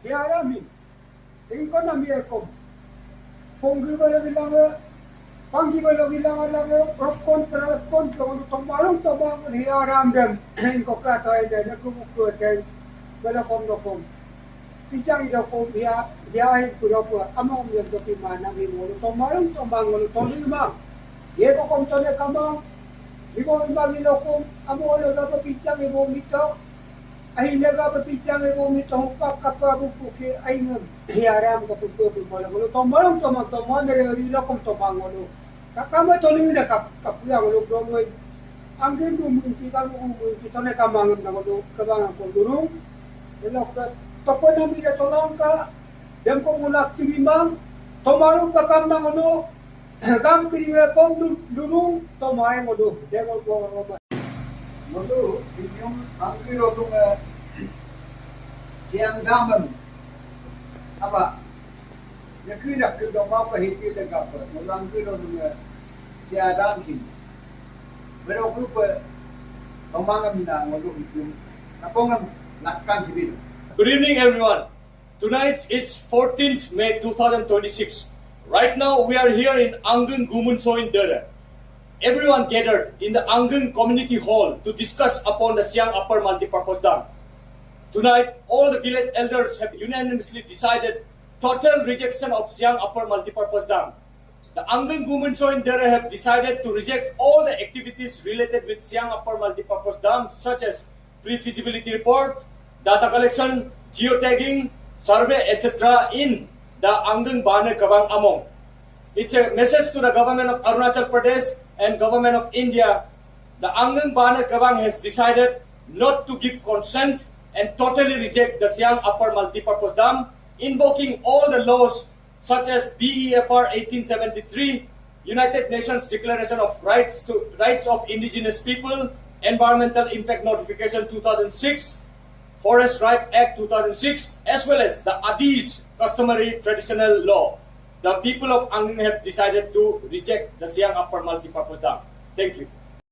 hiaramin. Tingko na miyakom. Kung gibalo bilang panggibalo bilang alam propkon kung tumalong tabang hiaram dem ko kato ay na nagkubuko tay balakom nokom. Pijang ida ko hiyahin ko daw po among yung dopi manang himulo tumalong tabang tolima. Ye ko kom tole kamang iko magino ko amo lo dapat pijang ibo mito ay lega pa pijang ibo mito hupak kapabu ko ke ay ngam hiaram ko po bolo tumalong tabang nire kom tabang kakama tolong na kapuyang ulo domoy ang ginto kita na kamangam na ulo kabangan ko durung elok ka toko na mi tolong ka dem ko mulak timimang tomarong kakam na ulo kam kiriwe kong durung tomaeng ulo dego ko ba ulo yung ang giro tung siang daman apa Nakirak ke gamau ke hiti dekat apa, melangkir orang siadam kini. Berapa lupa, orang mina ngolok itu, napongam nakkan hidup. Good evening, everyone. Tonight it's 14th May 2026. Right now we are here in Anggun Gumunso in Dera. Everyone gathered in the Anggun Community Hall to discuss upon the Siang Upper Multipurpose Dam. Tonight, all the village elders have unanimously decided total rejection of Siang Upper Multipurpose Dam. The Anggun Gumunso in Dera have decided to reject all the activities related with Siang Upper Multipurpose Dam, such as pre-feasibility report, data collection, geotagging, survey, etc. in the Anggun Baane Kebang Among. It's a message to the government of Arunachal Pradesh and government of India. The Anggun Baane Kebang has decided not to give consent and totally reject the Siang Upper Multipurpose Dam, invoking all the laws such as BEFR 1873, United Nations Declaration of Rights of Indigenous People, Environmental Impact Notification 2006, Forest Right Act 2006, as well as the Adi's customary traditional law. The people of Anggun have decided to reject the Siang Upper Multipurpose Dam. Thank you.